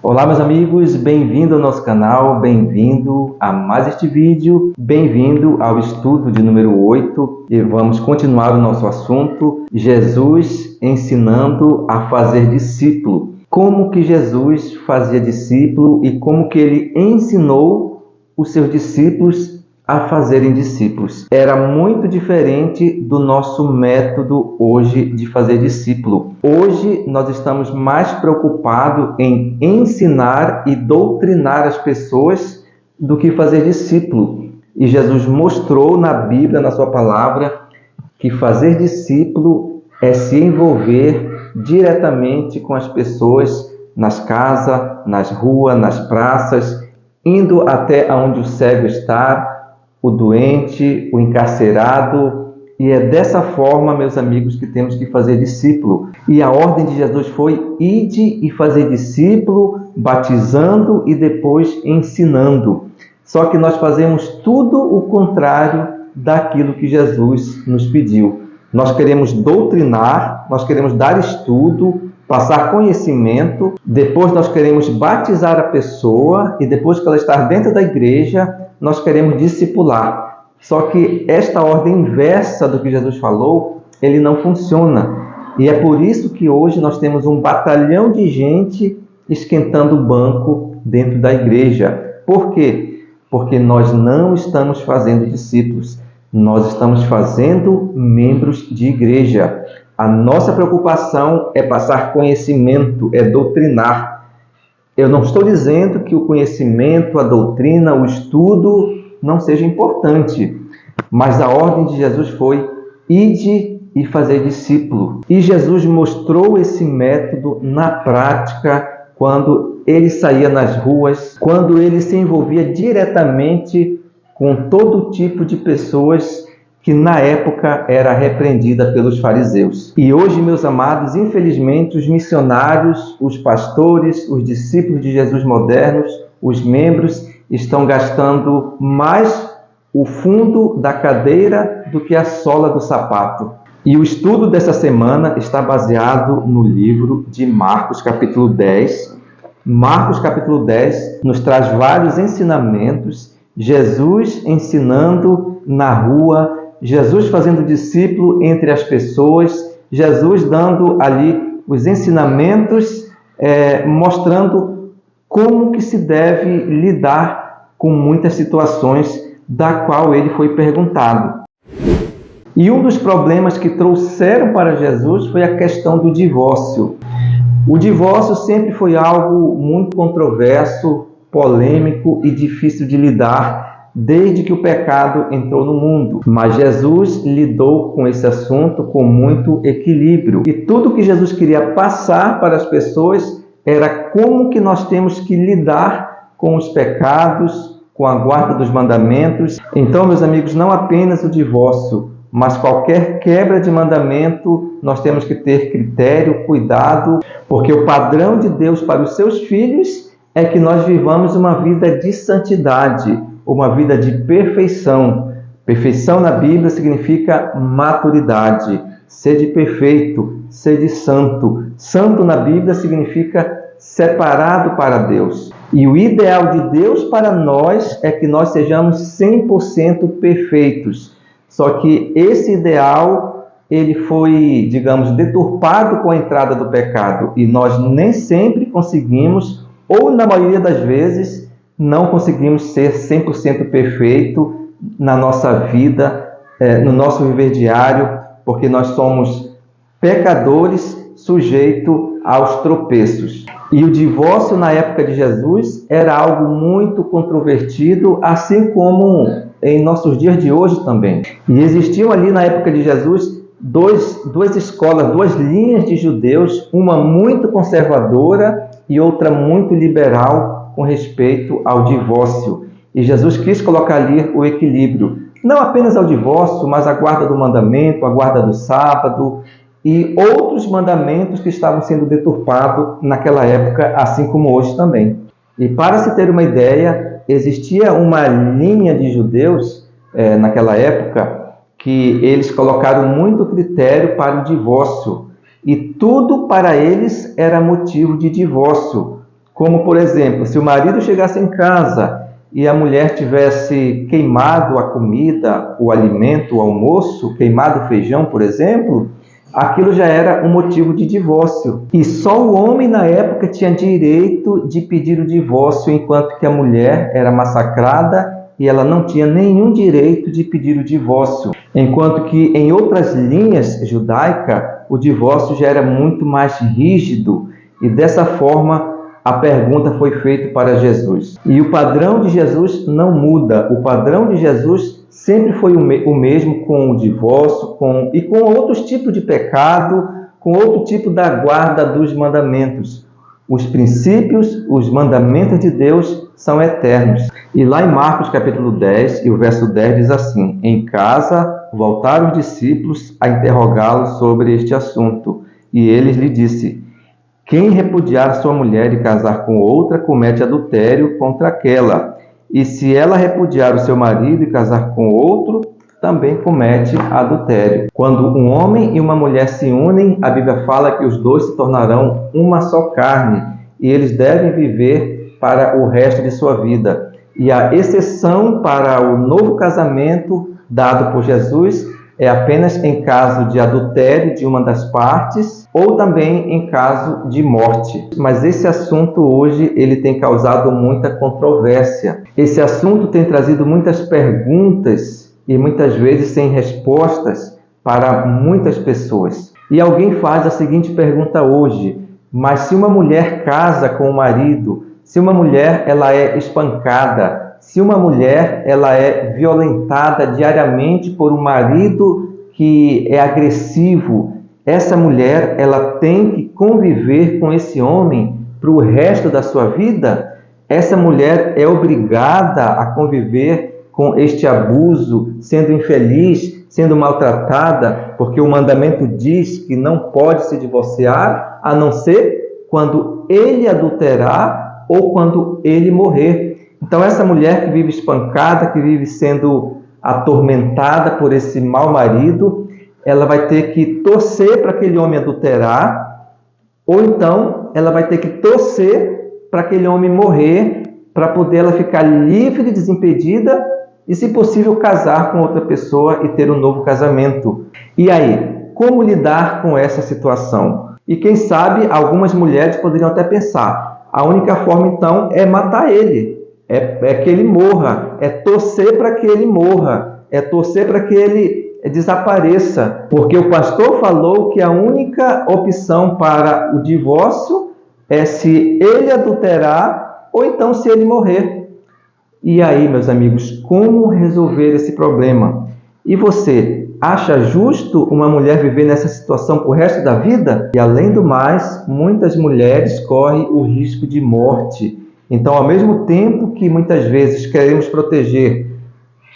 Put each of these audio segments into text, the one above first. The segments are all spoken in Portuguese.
Olá, meus amigos, bem-vindo ao nosso canal, bem-vindo a mais este vídeo, bem-vindo ao estudo de número 8 e vamos continuar o nosso assunto, Jesus ensinando a fazer discípulo. Como que Jesus fazia discípulo e como que ele ensinou os seus discípulos a fazerem discípulos. Era muito diferente do nosso método hoje de fazer discípulo. Hoje nós estamos mais preocupados em ensinar e doutrinar as pessoas do que fazer discípulo. E Jesus mostrou na Bíblia, na sua palavra, que fazer discípulo é se envolver diretamente com as pessoas nas casas, nas ruas, nas praças, indo até onde o cego está, o doente, o encarcerado, e é dessa forma, meus amigos, que temos que fazer discípulo. E a ordem de Jesus foi: ide e fazer discípulo, batizando e depois ensinando. Só que nós fazemos tudo o contrário daquilo que Jesus nos pediu. Nós queremos doutrinar, nós queremos dar estudo, passar conhecimento, depois nós queremos batizar a pessoa e depois que ela está dentro da igreja, nós queremos discipular. Só que esta ordem inversa do que Jesus falou, ele não funciona. E é por isso que hoje nós temos um batalhão de gente esquentando o banco dentro da igreja. Por quê? Porque nós não estamos fazendo discípulos, nós estamos fazendo membros de igreja. A nossa preocupação é passar conhecimento, é doutrinar. Eu não estou dizendo que o conhecimento, a doutrina, o estudo não seja importante, mas a ordem de Jesus foi: ide e fazer discípulo. E Jesus mostrou esse método na prática quando ele saía nas ruas, quando ele se envolvia diretamente com todo tipo de pessoas que na época era repreendida pelos fariseus. E hoje, meus amados, infelizmente, os missionários, os pastores, os discípulos de Jesus modernos, os membros, estão gastando mais o fundo da cadeira do que a sola do sapato. E o estudo dessa semana está baseado no livro de Marcos, capítulo 10. Marcos, capítulo 10, nos traz vários ensinamentos. Jesus ensinando na rua, Jesus fazendo discípulo entre as pessoas, Jesus dando ali os ensinamentos, mostrando como que se deve lidar com muitas situações da qual ele foi perguntado. E um dos problemas que trouxeram para Jesus foi a questão do divórcio. O divórcio sempre foi algo muito controverso, polêmico e difícil de lidar desde que o pecado entrou no mundo. Mas Jesus lidou com esse assunto com muito equilíbrio. E tudo que Jesus queria passar para as pessoas era como que nós temos que lidar com os pecados, com a guarda dos mandamentos. Então, meus amigos, não apenas o divórcio, mas qualquer quebra de mandamento, nós temos que ter critério, cuidado, porque o padrão de Deus para os seus filhos é que nós vivamos uma vida de santidade, uma vida de perfeição. Perfeição na Bíblia significa maturidade. Sede perfeito, sede santo. Santo na Bíblia significa separado para Deus. E o ideal de Deus para nós é que nós sejamos 100% perfeitos. Só que esse ideal, ele foi, digamos, deturpado com a entrada do pecado. E nós nem sempre conseguimos, ou na maioria das vezes, não conseguimos ser 100% perfeito na nossa vida, no nosso viver diário, porque nós somos pecadores sujeitos aos tropeços. E o divórcio na época de Jesus era algo muito controvertido, assim como em nossos dias de hoje também. E existiam ali na época de Jesus duas escolas, duas linhas de judeus, uma muito conservadora e outra muito liberal com respeito ao divórcio. E Jesus quis colocar ali o equilíbrio, não apenas ao divórcio, mas a guarda do mandamento, a guarda do sábado e outros mandamentos que estavam sendo deturpados naquela época, assim como hoje também. E para se ter uma ideia, existia uma linha de judeus naquela época que eles colocaram muito critério para o divórcio. E tudo para eles era motivo de divórcio. Como, por exemplo, se o marido chegasse em casa e a mulher tivesse queimado a comida, o alimento, o almoço, queimado o feijão, por exemplo, aquilo já era um motivo de divórcio. E só o homem na época tinha direito de pedir o divórcio, enquanto que a mulher era massacrada e ela não tinha nenhum direito de pedir o divórcio. Enquanto que em outras linhas judaicas, o divórcio já era muito mais rígido. E dessa forma, a pergunta foi feita para Jesus. E o padrão de Jesus não muda. O padrão de Jesus sempre foi o mesmo com o divórcio e com outros tipos de pecado, com outro tipo da guarda dos mandamentos. Os princípios, os mandamentos de Deus são eternos. E lá em Marcos capítulo 10, e o verso 10 diz assim: em casa voltaram os discípulos a interrogá-lo sobre este assunto. E eles lhe disse: quem repudiar sua mulher e casar com outra, comete adultério contra aquela. E se ela repudiar o seu marido e casar com outro, também comete adultério. Quando um homem e uma mulher se unem, a Bíblia fala que os dois se tornarão uma só carne, e eles devem viver para o resto de sua vida. E a exceção para o novo casamento dado por Jesus é apenas em caso de adultério de uma das partes ou também em caso de morte. Mas esse assunto hoje ele tem causado muita controvérsia. Esse assunto tem trazido muitas perguntas e muitas vezes sem respostas para muitas pessoas. E alguém faz a seguinte pergunta hoje: mas se uma mulher casa com o marido, se uma mulher ela é espancada, se uma mulher ela é violentada diariamente por um marido que é agressivo, essa mulher ela tem que conviver com esse homem para o resto da sua vida? Essa mulher é obrigada a conviver com este abuso, sendo infeliz, sendo maltratada, porque o mandamento diz que não pode se divorciar, a não ser quando ele adulterar ou quando ele morrer. Então essa mulher que vive espancada, que vive sendo atormentada por esse mau marido, ela vai ter que torcer para aquele homem adulterar, ou então ela vai ter que torcer para aquele homem morrer, para poder ela ficar livre, desimpedida e, se possível, casar com outra pessoa e ter um novo casamento. E aí, como lidar com essa situação? E quem sabe algumas mulheres poderiam até pensar: a única forma então é matar ele. É que ele morra, é torcer para que ele morra, é torcer para que ele desapareça, porque o pastor falou que a única opção para o divórcio é se ele adulterar ou então se ele morrer. E aí, meus amigos, como resolver esse problema? E você acha justo uma mulher viver nessa situação pro resto da vida? E além do mais, muitas mulheres correm o risco de morte. Então, ao mesmo tempo que muitas vezes queremos proteger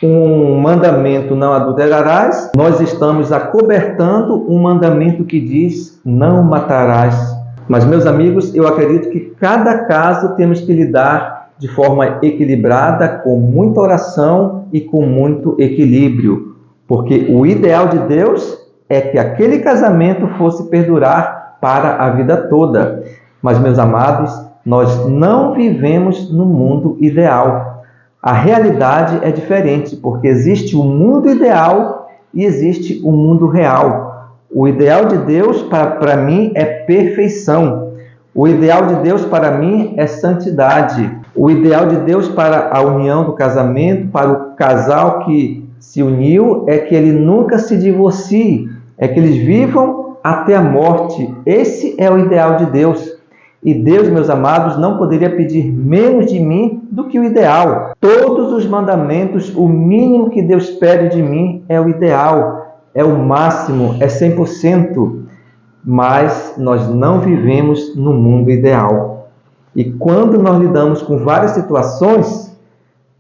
um mandamento não adulterarás, nós estamos acobertando um mandamento que diz não matarás. Mas, meus amigos, eu acredito que cada caso temos que lidar de forma equilibrada, com muita oração e com muito equilíbrio. Porque o ideal de Deus é que aquele casamento fosse perdurar para a vida toda. Mas, meus amados, nós não vivemos no mundo ideal. A realidade é diferente, porque existe o mundo ideal e existe o mundo real. O ideal de Deus para mim é perfeição. O ideal de Deus para mim é santidade. O ideal de Deus para a união do casamento, para o casal que se uniu, é que ele nunca se divorcie, é que eles vivam até a morte. Esse é o ideal de Deus. E Deus, meus amados, não poderia pedir menos de mim do que o ideal. Todos os mandamentos, o mínimo que Deus pede de mim é o ideal, é o máximo, é 100%. Mas nós não vivemos no mundo ideal. E quando nós lidamos com várias situações,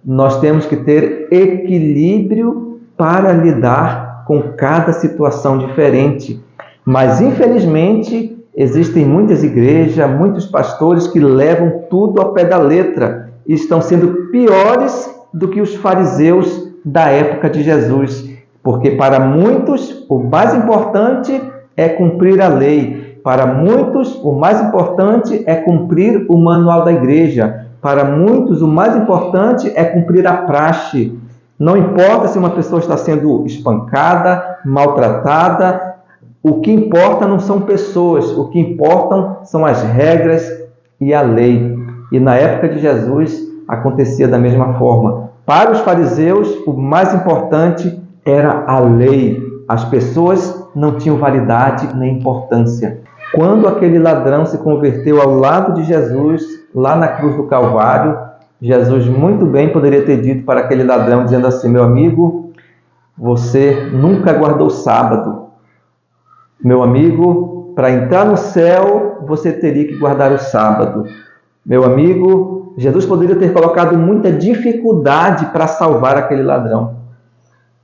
nós temos que ter equilíbrio para lidar com cada situação diferente. Mas, infelizmente, existem muitas igrejas, muitos pastores que levam tudo ao pé da letra e estão sendo piores do que os fariseus da época de Jesus. Porque para muitos o mais importante é cumprir a lei. para muitos, o mais importante é cumprir o manual da igreja. Para muitos, o mais importante é cumprir a praxe. Não importa se uma pessoa está sendo espancada, maltratada, o que importa não são pessoas, o que importam são as regras e a lei. E na época de Jesus acontecia da mesma forma. Para os fariseus, o mais importante era a lei. As pessoas não tinham validade nem importância. Quando aquele ladrão se converteu ao lado de Jesus, lá na cruz do Calvário, Jesus muito bem poderia ter dito para aquele ladrão, dizendo assim: meu amigo, você nunca guardou o sábado. Meu amigo, para entrar no céu, você teria que guardar o sábado. Meu amigo, Jesus poderia ter colocado muita dificuldade para salvar aquele ladrão.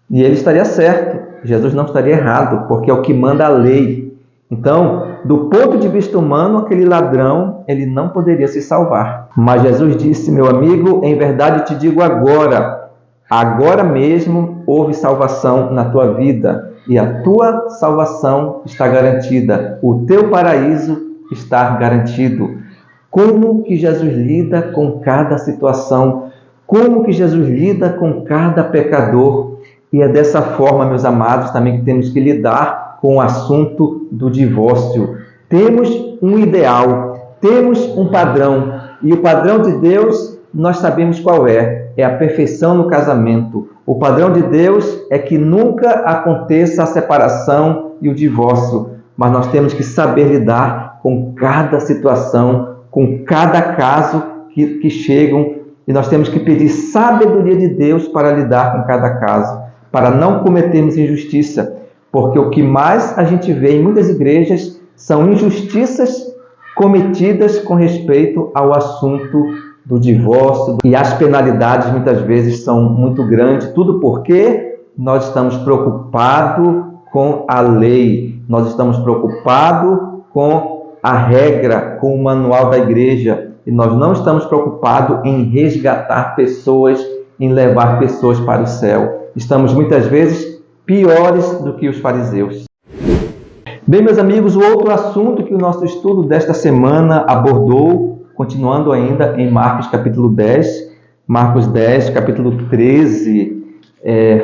E ele estaria certo, Jesus não estaria errado, porque é o que manda a lei. Então, do ponto de vista humano, aquele ladrão, ele não poderia se salvar. Mas Jesus disse: meu amigo, em verdade te digo agora mesmo houve salvação na tua vida, e a tua salvação está garantida, o teu paraíso está garantido. Como que Jesus lida com cada situação, como que Jesus lida com cada pecador. E é dessa forma, meus amados, também que temos que lidar com o assunto do divórcio. Temos um ideal, temos um padrão, e o padrão de Deus nós sabemos qual é a perfeição no casamento. O padrão de Deus é que nunca aconteça a separação e o divórcio, mas nós temos que saber lidar com cada situação, com cada caso que chegam, e nós temos que pedir sabedoria de Deus para lidar com cada caso, para não cometermos injustiça, porque o que mais a gente vê em muitas igrejas são injustiças cometidas com respeito ao assunto do divórcio, e as penalidades muitas vezes são muito grandes, tudo porque nós estamos preocupados com a lei, nós estamos preocupados com a regra, com o manual da igreja, e nós não estamos preocupados em resgatar pessoas, em levar pessoas para o céu. Estamos muitas vezes piores do que os fariseus. Bem, meus amigos, o outro assunto que o nosso estudo desta semana abordou, continuando ainda em Marcos capítulo 10, Marcos 10, capítulo 13,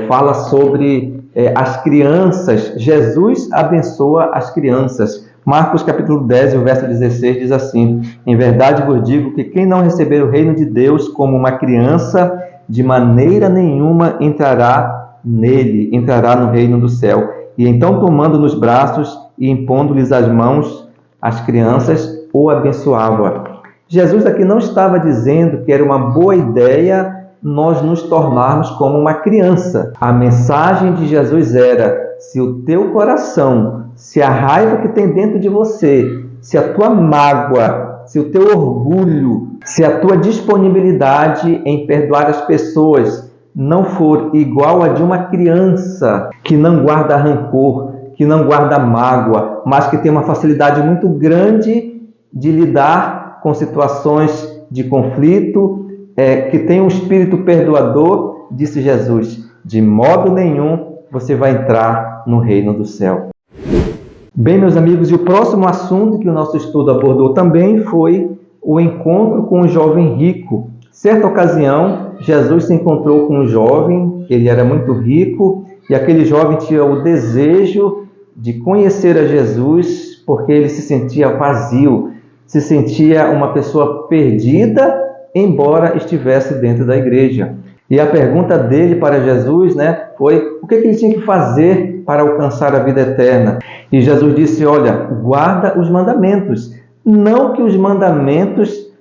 fala sobre as crianças. Jesus abençoa as crianças. Marcos capítulo 10, o verso 16 diz assim: em verdade vos digo que quem não receber o reino de Deus como uma criança, de maneira nenhuma entrará no reino do céu. E então, tomando nos braços e impondo-lhes as mãos, as crianças o abençoavam. Jesus aqui não estava dizendo que era uma boa ideia nós nos tornarmos como uma criança. A mensagem de Jesus era: se o teu coração, se a raiva que tem dentro de você, se a tua mágoa, se o teu orgulho, se a tua disponibilidade em perdoar as pessoas não for igual a de uma criança que não guarda rancor, que não guarda mágoa, mas que tem uma facilidade muito grande de lidar com situações de conflito, que tem um espírito perdoador, disse Jesus, de modo nenhum você vai entrar no reino do céu. Bem, meus amigos, e o próximo assunto que o nosso estudo abordou também foi o encontro com o jovem rico. Certa ocasião, Jesus se encontrou com um jovem, ele era muito rico, e aquele jovem tinha o desejo de conhecer a Jesus, porque ele se sentia vazio, se sentia uma pessoa perdida, embora estivesse dentro da igreja. E a pergunta dele para Jesus, foi o que ele tinha que fazer para alcançar a vida eterna. E Jesus disse: olha, guarda os mandamentos. Não que os mandamentos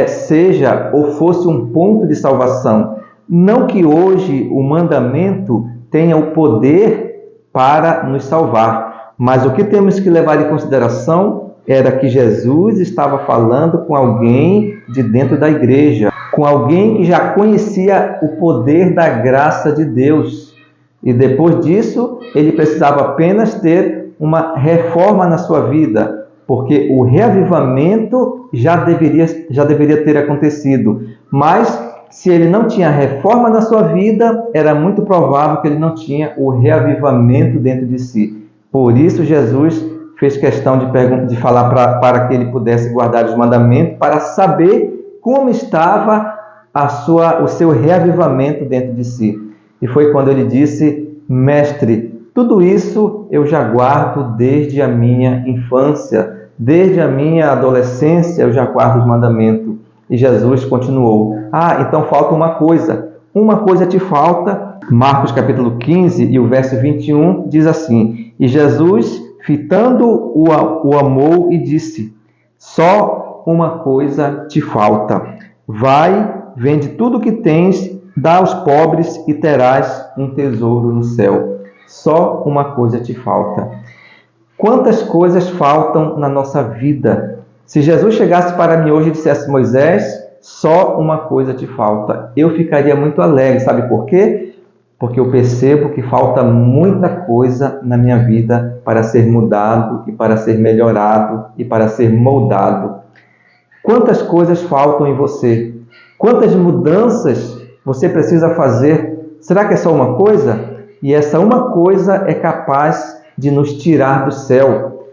seja ou fosse um ponto de salvação. Não que hoje o mandamento tenha o poder para nos salvar. Mas o que temos que levar em consideração era que Jesus estava falando com alguém de dentro da igreja, com alguém que já conhecia o poder da graça de Deus. E depois disso, ele precisava apenas ter uma reforma na sua vida, porque o reavivamento já deveria ter acontecido. Mas, se ele não tinha reforma na sua vida, era muito provável que ele não tinha o reavivamento dentro de si. Por isso, Jesus fez questão de falar para que ele pudesse guardar os mandamentos, para saber como estava o seu reavivamento dentro de si. E foi quando ele disse: Mestre, tudo isso eu já guardo desde a minha infância, desde a minha adolescência eu já guardo os mandamentos. E Jesus continuou: então falta uma coisa te falta. Marcos capítulo 15 e o verso 21 diz assim: E Jesus, fitando-o, o amou e disse: Só uma coisa te falta. Vai, vende tudo o que tens, dá aos pobres e terás um tesouro no céu. Só uma coisa te falta. Quantas coisas faltam na nossa vida? Se Jesus chegasse para mim hoje e dissesse: Moisés, só uma coisa te falta, eu ficaria muito alegre. Sabe por quê? Porque eu percebo que falta muita coisa na minha vida para ser mudado e para ser melhorado e para ser moldado. Quantas coisas faltam em você? Quantas mudanças você precisa fazer? Será que é só uma coisa? E essa uma coisa é capaz de nos tirar do céu.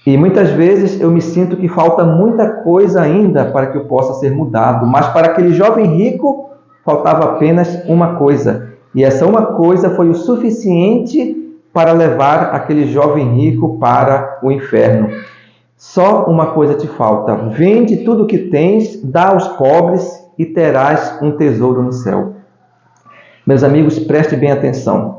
E muitas vezes eu me sinto que falta muita coisa ainda para que eu possa ser mudado. Mas para aquele jovem rico, faltava apenas uma coisa. E essa uma coisa foi o suficiente para levar aquele jovem rico para o inferno. Só uma coisa te falta. Vende tudo o que tens, dá aos pobres e terás um tesouro no céu. Meus amigos, preste bem atenção.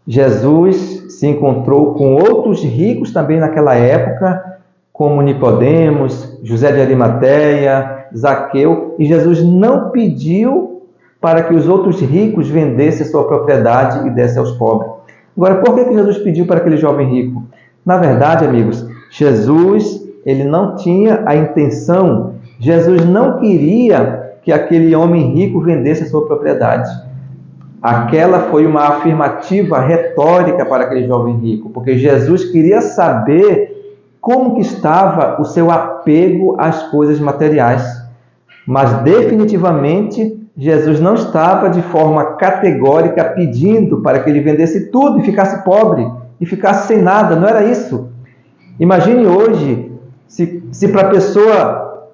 Jesus se encontrou com outros ricos também naquela época, como Nicodemos, José de Arimateia, Zaqueu, e Jesus não pediu para que os outros ricos vendessem a sua propriedade e dessem aos pobres. Agora, por que Jesus pediu para aquele jovem rico? Na verdade, amigos, Jesus, ele não tinha a intenção, Jesus não queria que aquele homem rico vendesse a sua propriedade. Aquela foi uma afirmativa retórica para aquele jovem rico, porque Jesus queria saber como que estava o seu apego às coisas materiais. Mas definitivamente Jesus não estava de forma categórica pedindo para que ele vendesse tudo e ficasse pobre e ficasse sem nada, não era isso. Imagine hoje, se para a pessoa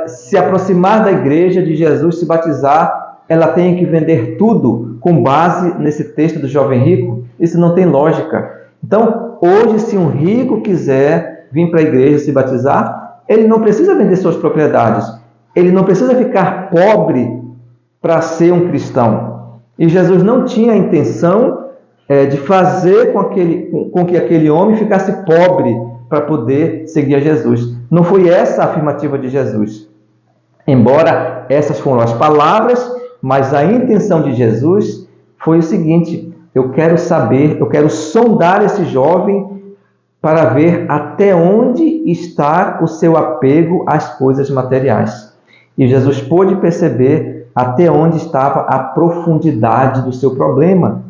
se aproximar da igreja de Jesus, se batizar, ela tem que vender tudo com base nesse texto do jovem rico. Isso não tem lógica. Então, hoje, se um rico quiser vir para a igreja se batizar, ele não precisa vender suas propriedades. Ele não precisa ficar pobre para ser um cristão. E Jesus não tinha a intenção de fazer com que aquele homem ficasse pobre para poder seguir a Jesus. Não foi essa a afirmativa de Jesus. Embora essas foram as palavras, mas a intenção de Jesus foi o seguinte: eu quero saber, eu quero sondar esse jovem para ver até onde está o seu apego às coisas materiais. E Jesus pôde perceber até onde estava a profundidade do seu problema.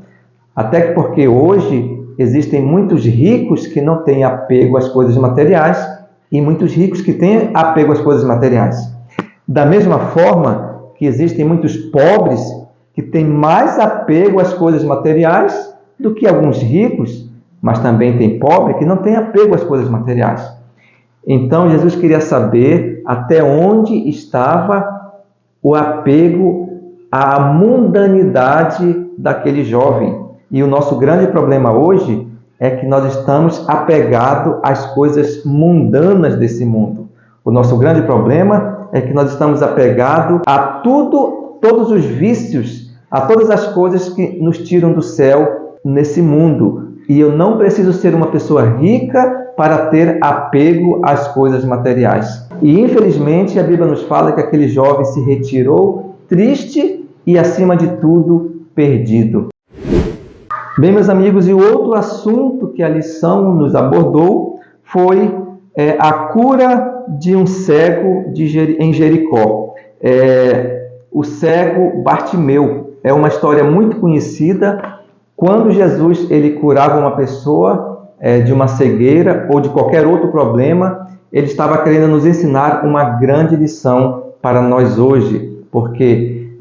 Até que porque hoje existem muitos ricos que não têm apego às coisas materiais e muitos ricos que têm apego às coisas materiais. Da mesma forma que existem muitos pobres que têm mais apego às coisas materiais do que alguns ricos, mas também tem pobre que não tem apego às coisas materiais. Então Jesus queria saber até onde estava o apego à mundanidade daquele jovem. E o nosso grande problema hoje é que nós estamos apegados às coisas mundanas desse mundo. O nosso grande problema é que nós estamos apegados a todos os vícios, a todas as coisas que nos tiram do céu nesse mundo. E eu não preciso ser uma pessoa rica para ter apego às coisas materiais. E infelizmente a Bíblia nos fala que aquele jovem se retirou triste e, acima de tudo, perdido. Bem, meus amigos, e o outro assunto que a lição nos abordou foi a cura de um cego em Jericó. O cego Bartimeu. É uma história muito conhecida. Quando Jesus ele curava uma pessoa de uma cegueira ou de qualquer outro problema, ele estava querendo nos ensinar uma grande lição para nós hoje, porque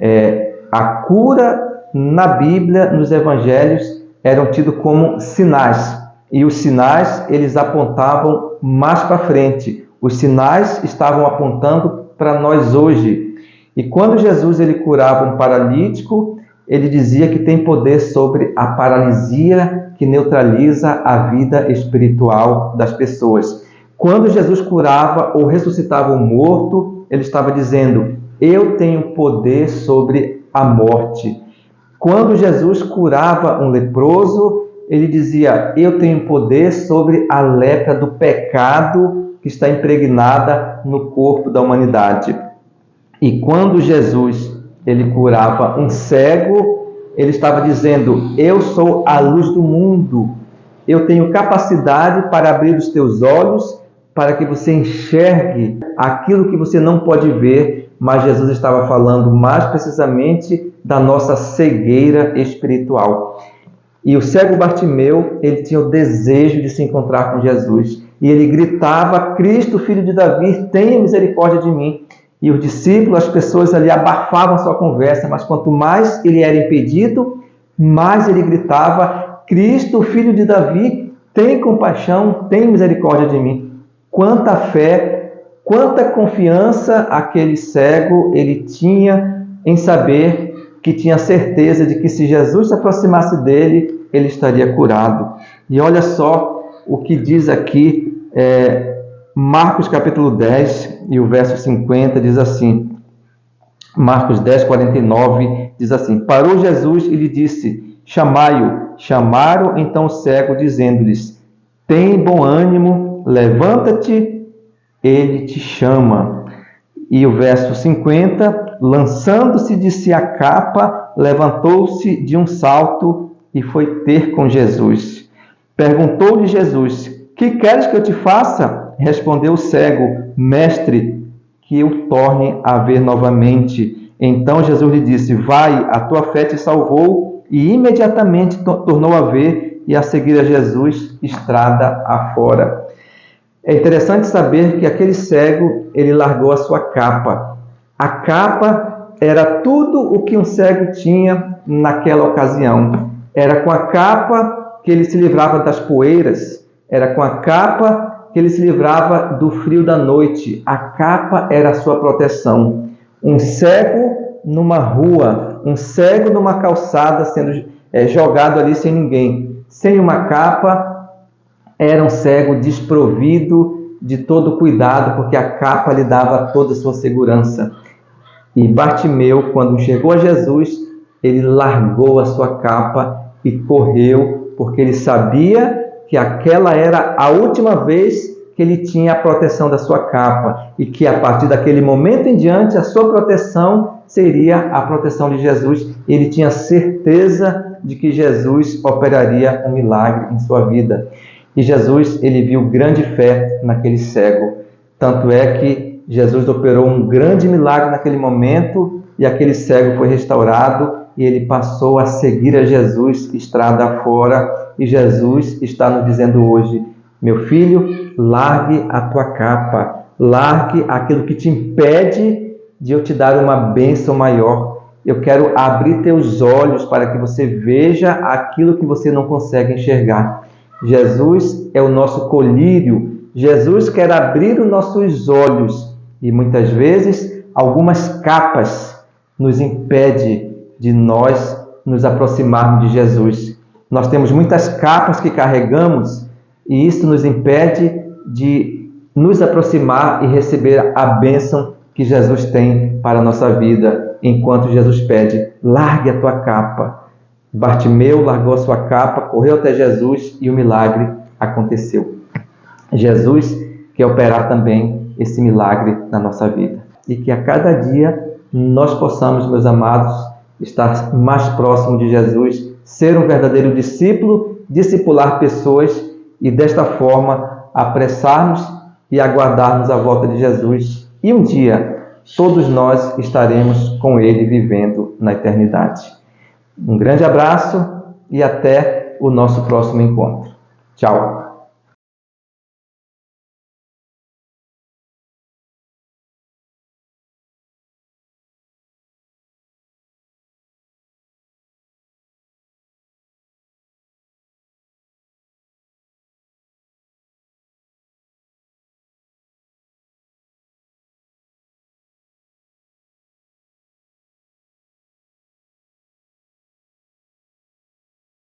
a cura na Bíblia, nos evangelhos, eram tidos como sinais. e os sinais, eles apontavam mais para frente. Os sinais estavam apontando para nós hoje. E quando Jesus ele curava um paralítico, ele dizia que tem poder sobre a paralisia que neutraliza a vida espiritual das pessoas. Quando Jesus curava ou ressuscitava um morto, ele estava dizendo: eu tenho poder sobre a morte. Quando Jesus curava um leproso, ele dizia: eu tenho poder sobre a lepra do pecado que está impregnada no corpo da humanidade. E quando Jesus ele curava um cego, ele estava dizendo: eu sou a luz do mundo. Eu tenho capacidade para abrir os teus olhos, para que você enxergue aquilo que você não pode ver. Mas Jesus estava falando mais precisamente da nossa cegueira espiritual. E o cego Bartimeu, ele tinha o desejo de se encontrar com Jesus. E ele gritava: Cristo, filho de Davi, tenha misericórdia de mim. E os discípulos, as pessoas ali abafavam sua conversa, mas quanto mais ele era impedido, mais ele gritava: Cristo, filho de Davi, tem compaixão, tem misericórdia de mim. Quanta fé, quanta confiança aquele cego ele tinha em saber que tinha certeza de que se Jesus se aproximasse dele, ele estaria curado. E olha só o que diz aqui Marcos capítulo 10 e o verso 50 diz assim, Marcos 10, 49 diz assim: parou Jesus e lhe disse: chamai-o. Chamaram então o cego, dizendo-lhes: tem bom ânimo, levanta-te, ele te chama. E o verso 50, lançando-se de si a capa, levantou-se de um salto e foi ter com Jesus. Perguntou-lhe Jesus: que queres que eu te faça? Respondeu o cego: mestre, que eu torne a ver novamente. Então Jesus lhe disse: vai, a tua fé te salvou. E imediatamente tornou a ver e a seguir a Jesus estrada afora. É interessante saber que aquele cego, ele largou a sua capa. A capa era tudo o que um cego tinha naquela ocasião. Era com a capa que ele se livrava das poeiras, era com a capa que ele se livrava do frio da noite. A capa era a sua proteção. Um cego numa rua, um cego numa calçada sendo jogado ali sem ninguém, sem uma capa, era um cego desprovido de todo cuidado, porque a capa lhe dava toda a sua segurança. E Bartimeu, quando chegou a Jesus, ele largou a sua capa e correu, porque ele sabia que aquela era a última vez que ele tinha a proteção da sua capa, e que a partir daquele momento em diante a sua proteção seria a proteção de Jesus. Ele tinha certeza de que Jesus operaria um milagre em sua vida. E Jesus, ele viu grande fé naquele cego. Tanto é que Jesus operou um grande milagre naquele momento e aquele cego foi restaurado e ele passou a seguir a Jesus estrada fora. E Jesus está nos dizendo hoje: meu filho, largue a tua capa, largue aquilo que te impede de eu te dar uma bênção maior. Eu quero abrir teus olhos para que você veja aquilo que você não consegue enxergar. Jesus é o nosso colírio. Jesus quer abrir os nossos olhos e muitas vezes algumas capas nos impedem de nós nos aproximarmos de Jesus. Nós temos muitas capas que carregamos e isso nos impede de nos aproximar e receber a bênção que Jesus tem para a nossa vida, enquanto Jesus pede: largue a tua capa. Bartimeu largou a sua capa, correu até Jesus e o milagre aconteceu. Jesus quer operar também esse milagre na nossa vida. E que a cada dia nós possamos, meus amados, estar mais próximo de Jesus, ser um verdadeiro discípulo, discipular pessoas e desta forma apressarmos e aguardarmos a volta de Jesus. E um dia todos nós estaremos com Ele vivendo na eternidade. Um grande abraço e até o nosso próximo encontro. Tchau!